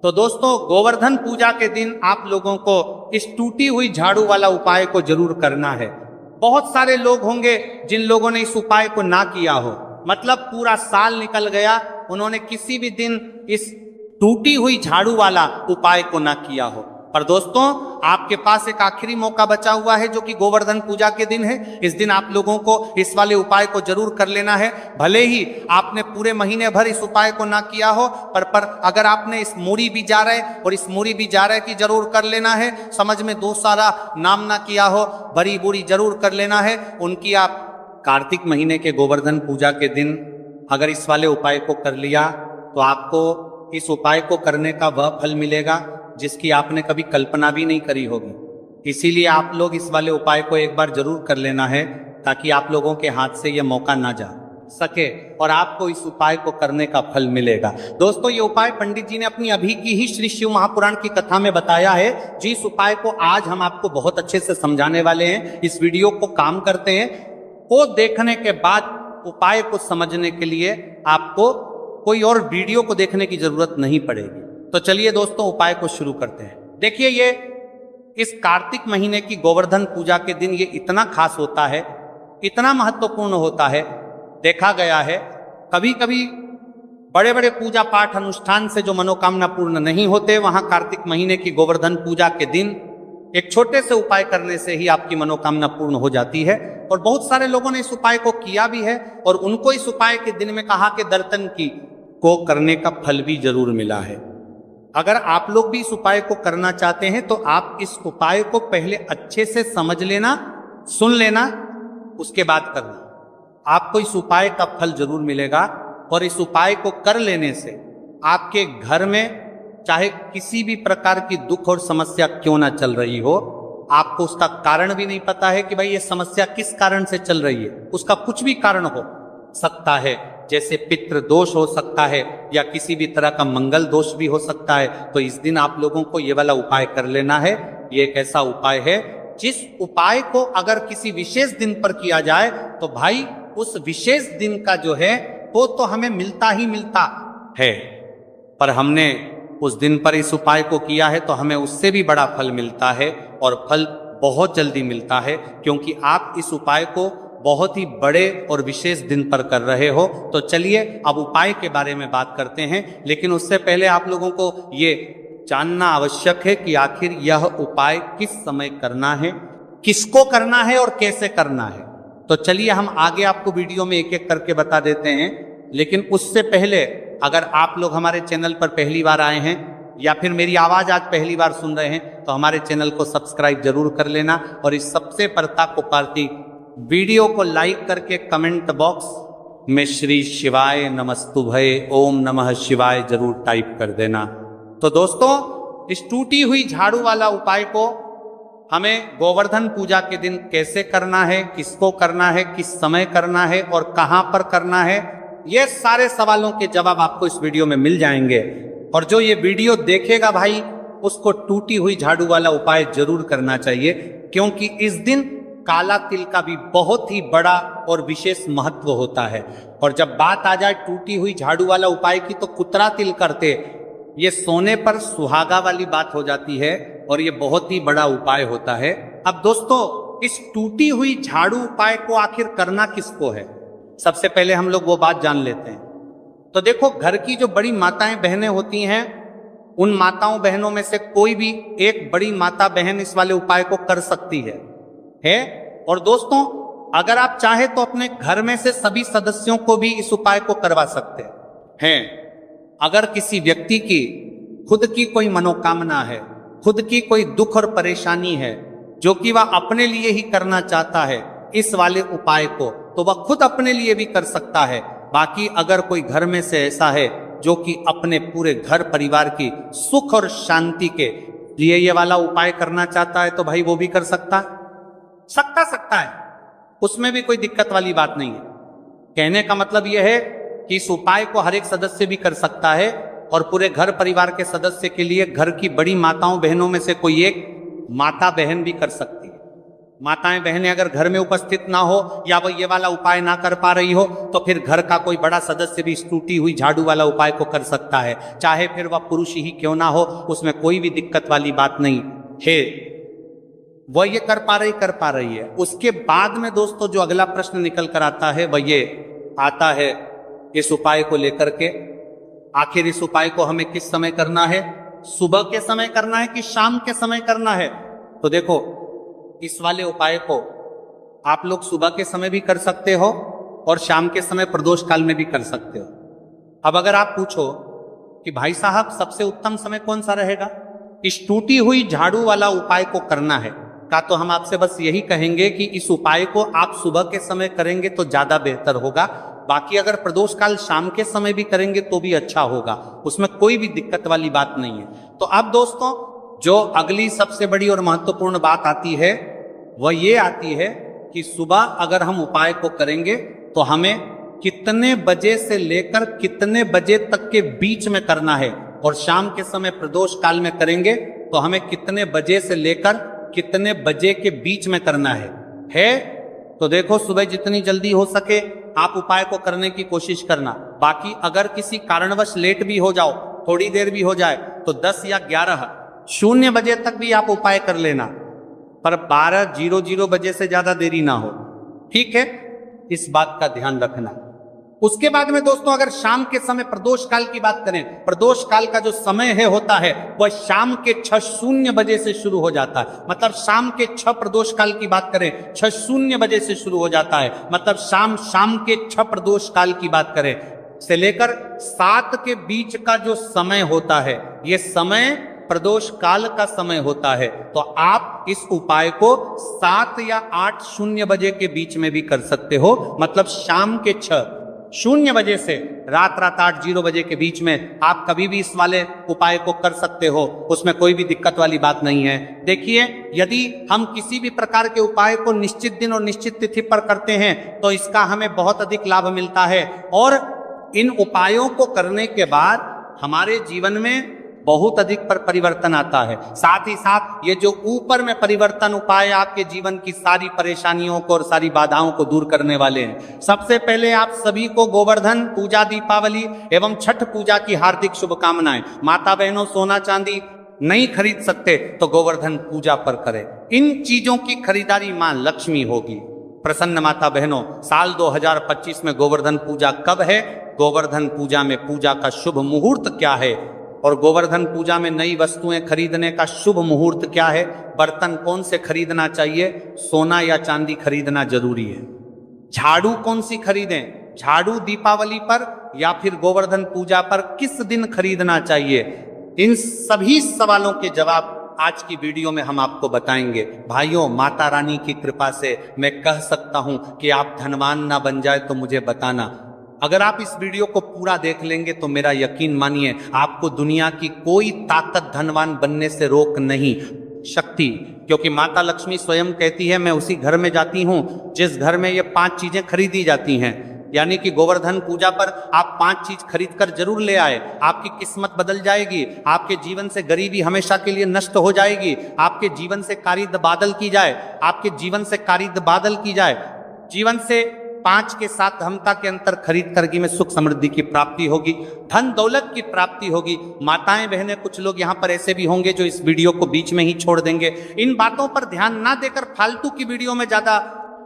तो दोस्तों, गोवर्धन पूजा के दिन आप लोगों को इस टूटी हुई झाड़ू वाला उपाय को जरूर करना है। बहुत सारे लोग होंगे जिन लोगों ने इस उपाय को ना किया हो, मतलब पूरा साल निकल गया, उन्होंने किसी भी दिन इस टूटी हुई झाड़ू वाला उपाय को ना किया हो। पर दोस्तों, आपके पास एक आखिरी मौका बचा हुआ है जो कि गोवर्धन पूजा के दिन है। इस दिन आप लोगों को इस वाले उपाय को जरूर कर लेना है। भले ही आपने पूरे महीने भर इस उपाय को ना किया हो, पर अगर आपने इस मूरी भी जा रहे और इस मूरी भी जा रहे की जरूर कर लेना है। समझ में दो सारा नाम ना किया हो, बड़ी बुरी जरूर कर लेना है उनकी। आप कार्तिक महीने के गोवर्धन पूजा के दिन अगर इस वाले उपाय को कर लिया तो आपको इस उपाय को करने का वह फल मिलेगा जिसकी आपने कभी कल्पना भी नहीं करी होगी। इसीलिए आप लोग इस वाले उपाय को एक बार जरूर कर लेना है ताकि आप लोगों के हाथ से यह मौका ना जा सके और आपको इस उपाय को करने का फल मिलेगा। दोस्तों, ये उपाय पंडित जी ने अपनी अभी की ही श्री शिव महापुराण की कथा में बताया है। जिस उपाय को आज हम आपको बहुत अच्छे से समझाने वाले हैं, इस वीडियो को काम करते हैं, वो देखने के बाद उपाय को समझने के लिए आपको कोई और वीडियो को देखने की जरूरत नहीं पड़ेगी। तो चलिए दोस्तों, उपाय को शुरू करते हैं। देखिए, ये इस कार्तिक महीने की गोवर्धन पूजा के दिन ये इतना खास होता है, इतना महत्वपूर्ण होता है। देखा गया है कभी कभी बड़े बड़े पूजा पाठ अनुष्ठान से जो मनोकामना पूर्ण नहीं होते, वहां कार्तिक महीने की गोवर्धन पूजा के दिन एक छोटे से उपाय करने से ही आपकी मनोकामना पूर्ण हो जाती है। और बहुत सारे लोगों ने इस उपाय को किया भी है और उनको इस उपाय के दिन में कहा कि दर्शन की को करने का फल भी जरूर मिला है। अगर आप लोग भी इस उपाय को करना चाहते हैं तो आप इस उपाय को पहले अच्छे से समझ लेना, सुन लेना, उसके बाद करना। आपको इस उपाय का फल जरूर मिलेगा। और इस उपाय को कर लेने से आपके घर में चाहे किसी भी प्रकार की दुख और समस्या क्यों ना चल रही हो, आपको उसका कारण भी नहीं पता है कि भाई ये समस्या किस कारण से चल रही है, उसका कुछ भी कारण हो सकता है। जैसे पितृ दोष हो सकता है या किसी भी तरह का मंगल दोष भी हो सकता है। तो इस दिन आप लोगों को ये वाला उपाय कर लेना है। ये एक ऐसा उपाय है जिस उपाय को अगर किसी विशेष दिन पर किया जाए तो भाई उस विशेष दिन का जो है वो तो हमें मिलता ही मिलता है। पर हमने उस दिन पर इस उपाय को किया है तो हमें उससे भी बड़ा फल मिलता है और फल बहुत जल्दी मिलता है, क्योंकि आप इस उपाय को बहुत ही बड़े और विशेष दिन पर कर रहे हो। तो चलिए अब उपाय के बारे में बात करते हैं, लेकिन उससे पहले आप लोगों को ये जानना आवश्यक है कि आखिर यह उपाय किस समय करना है, किसको करना है और कैसे करना है। तो चलिए हम आगे आपको वीडियो में एक एक करके बता देते हैं। लेकिन उससे पहले अगर आप लोग हमारे चैनल पर पहली बार आए हैं या फिर मेरी आवाज आज पहली बार सुन रहे हैं तो हमारे चैनल को सब्सक्राइब जरूर कर लेना और इस सबसे प्रतापकारी वीडियो को लाइक करके कमेंट बॉक्स में श्री शिवाय नमस्तुभय ओम नमः शिवाय जरूर टाइप कर देना। तो दोस्तों, इस टूटी हुई झाड़ू वाला उपाय को हमें गोवर्धन पूजा के दिन कैसे करना है, किसको करना है, किस समय करना है और कहां पर करना है, ये सारे सवालों के जवाब आपको इस वीडियो में मिल जाएंगे। और जो ये वीडियो देखेगा भाई, उसको टूटी हुई झाड़ू वाला उपाय जरूर करना चाहिए, क्योंकि इस दिन काला तिल का भी बहुत ही बड़ा और विशेष महत्व होता है। और जब बात आ जाए टूटी हुई झाड़ू वाला उपाय की तो कुतरा तिल करते, ये सोने पर सुहागा वाली बात हो जाती है और ये बहुत ही बड़ा उपाय होता है। अब दोस्तों, इस टूटी हुई झाड़ू उपाय को आखिर करना किसको है, सबसे पहले हम लोग वो बात जान लेते हैं। तो देखो, घर की जो बड़ी माताएं बहनें होती हैं, उन माताओं बहनों में से कोई भी एक बड़ी माता बहन इस वाले उपाय को कर सकती है। और दोस्तों, अगर आप चाहे तो अपने घर में से सभी सदस्यों को भी इस उपाय को करवा सकते हैं। अगर किसी व्यक्ति की खुद की कोई मनोकामना है, खुद की कोई दुख और परेशानी है जो कि वह अपने लिए ही करना चाहता है इस वाले उपाय को, तो वह खुद अपने लिए भी कर सकता है। बाकी अगर कोई घर में से ऐसा है जो कि अपने पूरे घर परिवार की सुख और शांति के लिए ये वाला उपाय करना चाहता है तो भाई वो भी कर सकता है, उसमें भी कोई दिक्कत वाली बात नहीं है। कहने का मतलब यह है कि इस उपाय को हर एक सदस्य भी कर सकता है और पूरे घर परिवार के सदस्य के लिए घर की बड़ी माताओं बहनों में से कोई एक माता बहन भी कर सकती है। माताएं बहनें अगर घर में उपस्थित ना हो या वो ये वाला उपाय ना कर पा रही हो तो फिर घर का कोई बड़ा सदस्य भी इस टूटी हुई झाड़ू वाला उपाय को कर सकता है, चाहे फिर वह पुरुष ही क्यों ना हो, उसमें कोई भी दिक्कत वाली बात नहीं है। वह ये कर पा रही है। उसके बाद में दोस्तों जो अगला प्रश्न निकल कर आता है वह ये आता है इस उपाय को लेकर के, आखिर इस उपाय को हमें किस समय करना है, सुबह के समय करना है कि शाम के समय करना है? तो देखो, इस वाले उपाय को आप लोग सुबह के समय भी कर सकते हो और शाम के समय प्रदोष काल में भी कर सकते हो। अब अगर आप पूछो कि भाई साहब सबसे उत्तम समय कौन सा रहेगा इस टूटी हुई झाड़ू वाला उपाय को करना है का, तो हम आपसे बस यही कहेंगे कि इस उपाय को आप सुबह के समय करेंगे तो ज्यादा बेहतर होगा। बाकी अगर प्रदोष काल शाम के समय भी करेंगे तो भी अच्छा होगा, उसमें कोई भी दिक्कत वाली बात नहीं है। तो अब दोस्तों जो अगली सबसे बड़ी और महत्वपूर्ण बात आती है वह ये आती है कि सुबह अगर हम उपाय को करेंगे तो हमें कितने बजे से लेकर कितने बजे तक के बीच में करना है, और शाम के समय प्रदोष काल में करेंगे तो हमें कितने बजे से लेकर कितने बजे के बीच में करना है? तो देखो, सुबह जितनी जल्दी हो सके आप उपाय को करने की कोशिश करना। बाकी अगर किसी कारणवश लेट भी हो जाओ, थोड़ी देर भी हो जाए, तो 10 या 11:00 बजे तक भी आप उपाय कर लेना, पर 12:00 बजे से ज्यादा देरी ना हो, ठीक है? इस बात का ध्यान रखना। उसके बाद में दोस्तों अगर शाम के समय प्रदोष काल की बात करें, प्रदोष काल का जो समय है होता है वह शाम के 6:00 बजे से शुरू हो जाता है। मतलब शाम के 6 प्रदोष काल की बात करें 6:00 बजे से शुरू हो जाता है। मतलब शाम के 6 प्रदोष काल की बात करें से लेकर 7 के बीच का जो समय होता है, यह समय प्रदोष काल का समय होता है। तो आप इस उपाय को 7 या 8:00 बजे के बीच में भी कर सकते हो। मतलब शाम के 6:00 बजे से रात 8:00 बजे के बीच में आप कभी भी इस वाले उपाय को कर सकते हो, उसमें कोई भी दिक्कत वाली बात नहीं है। देखिए, यदि हम किसी भी प्रकार के उपाय को निश्चित दिन और निश्चित तिथि पर करते हैं तो इसका हमें बहुत अधिक लाभ मिलता है, और इन उपायों को करने के बाद हमारे जीवन में बहुत अधिक परिवर्तन आता है। साथ ही साथ ये जो ऊपर में परिवर्तन उपाय आपके जीवन की सारी परेशानियों को और सारी बाधाओं को दूर करने वाले हैं। सबसे पहले आप सभी को गोवर्धन पूजा, दीपावली एवं छठ पूजा की हार्दिक शुभकामनाएं। माता बहनों, सोना चांदी नहीं खरीद सकते तो गोवर्धन पूजा पर करें। इन चीजों की खरीदारी मां लक्ष्मी होगी। प्रसन्न माता बहनों, साल 2025 में गोवर्धन पूजा कब है, गोवर्धन पूजा में पूजा का शुभ मुहूर्त क्या है, और गोवर्धन पूजा में नई वस्तुएं खरीदने का शुभ मुहूर्त क्या है, बर्तन कौन से खरीदना चाहिए, सोना या चांदी खरीदना जरूरी है, झाड़ू कौन सी खरीदें, झाड़ू दीपावली पर या फिर गोवर्धन पूजा पर किस दिन खरीदना चाहिए, इन सभी सवालों के जवाब आज की वीडियो में हम आपको बताएंगे। भाइयों, माता रानी की कृपा से मैं कह सकता हूं कि आप धनवान ना बन जाए तो मुझे बताना। अगर आप इस वीडियो को पूरा देख लेंगे तो मेरा यकीन मानिए आपको दुनिया की कोई ताकत धनवान बनने से रोक नहीं सकती, क्योंकि माता लक्ष्मी स्वयं कहती है मैं उसी घर में जाती हूं जिस घर में ये 5 चीजें खरीदी जाती हैं। यानी कि गोवर्धन पूजा पर आप 5 चीज खरीद कर जरूर ले आए, आपकी किस्मत बदल जाएगी, आपके जीवन से गरीबी हमेशा के लिए नष्ट हो जाएगी, आपके जीवन से कारिद बादल की जाए, आपके जीवन से कारिद बादल की जाए, जीवन से 5 के साथ धमता के अंतर खरीद करके में सुख समृद्धि की प्राप्ति होगी, धन दौलत की प्राप्ति होगी। माताएं बहनें, कुछ लोग यहाँ पर ऐसे भी होंगे जो इस वीडियो को बीच में ही छोड़ देंगे। इन बातों पर ध्यान ना देकर फालतू की वीडियो में ज्यादा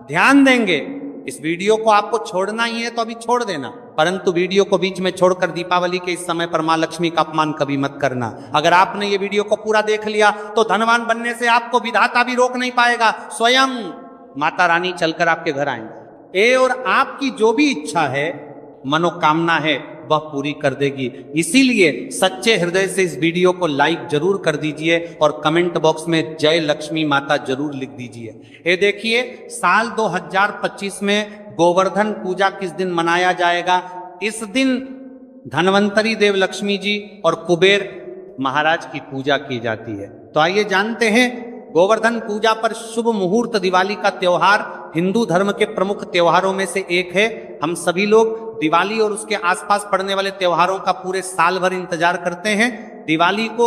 ध्यान देंगे। इस वीडियो को आपको छोड़ना ही है तो अभी छोड़ देना, परंतु वीडियो को बीच में छोड़कर दीपावली के इस समय पर मां लक्ष्मी का अपमान कभी मत करना। अगर आपने ये वीडियो को पूरा देख लिया तो धनवान बनने से आपको विधाता भी रोक नहीं पाएगा, स्वयं माता रानी चलकर आपके घर आएंगे और आपकी जो भी इच्छा है, मनोकामना है, वह पूरी कर देगी। इसीलिए सच्चे हृदय से इस वीडियो को लाइक जरूर कर दीजिए और कमेंट बॉक्स में जय लक्ष्मी माता जरूर लिख दीजिए। ये देखिए, साल 2025 में गोवर्धन पूजा किस दिन मनाया जाएगा। इस दिन धनवंतरी देव लक्ष्मी जी और कुबेर महाराज की पूजा की जाती है। तो आइए जानते हैं गोवर्धन पूजा पर शुभ मुहूर्त। दिवाली का त्योहार हिंदू धर्म के प्रमुख त्योहारों में से एक है। हम सभी लोग दिवाली और उसके आसपास पड़ने वाले त्योहारों का पूरे साल भर इंतजार करते हैं। दिवाली को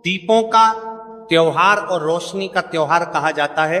दीपों का त्योहार और रोशनी का त्योहार कहा जाता है।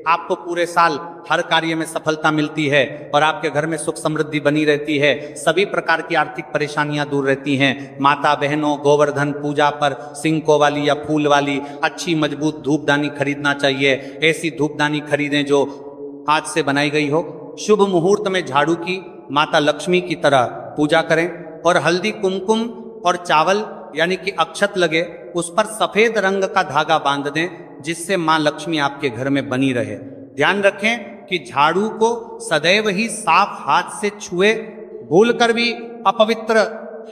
आपको पूरे साल हर कार्य में सफलता मिलती है और आपके घर में सुख समृद्धि बनी रहती है। सभी प्रकार की आर्थिक परेशानियां दूर रहती हैं। माता बहनों, गोवर्धन पूजा पर सिंको वाली या फूल वाली अच्छी मजबूत धूपदानी खरीदना चाहिए। ऐसी धूपदानी खरीदें जो हाथ से बनाई गई हो। शुभ मुहूर्त में झाड़ू की माता लक्ष्मी की तरह पूजा करें और हल्दी, कुमकुम और चावल यानी कि अक्षत लगे उस पर सफेद रंग का धागा बांध दें, जिससे मां लक्ष्मी आपके घर में बनी रहे। ध्यान रखें कि झाड़ू को सदैव ही साफ हाथ से छुए, भूलकर भी अपवित्र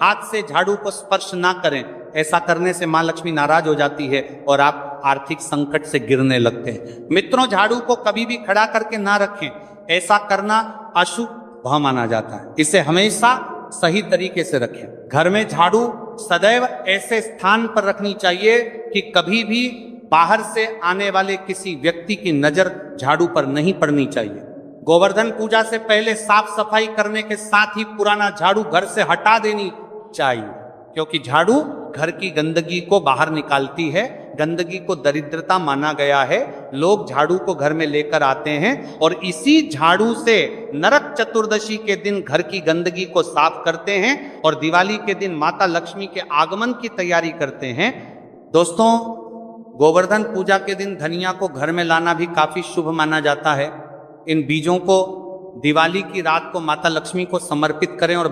हाथ से झाड़ू को स्पर्श ना करें। ऐसा करने से मां लक्ष्मी नाराज हो जाती है और आप आर्थिक संकट से गिरने लगते हैं। मित्रों, झाड़ू को कभी भी खड़ा करके ना रखें, ऐसा करना अशुभ माना जाता है। इसे हमेशा सही तरीके से रखें। घर में झाड़ू सदैव ऐसे स्थान पर रखनी चाहिए कि कभी भी बाहर से आने वाले किसी व्यक्ति की नजर झाड़ू पर नहीं पड़नी चाहिए। गोवर्धन पूजा से पहले साफ सफाई करने के साथ ही पुराना झाड़ू घर से हटा देनी चाहिए, क्योंकि झाड़ू घर की गंदगी को बाहर निकालती है। गंदगी को दरिद्रता माना गया है। लोग झाड़ू को घर में लेकर आते हैं और इसी झाड़ू से नरक चतुर्दशी के दिन घर की गंदगी को साफ करते हैं और दिवाली के दिन माता लक्ष्मी के आगमन की तैयारी करते हैं। दोस्तों, गोवर्धन पूजा के दिन धनिया को घर में लाना भी काफी शुभ माना जाता है। इन बीजों को दिवाली की रात को माता लक्ष्मी को समर्पित करें और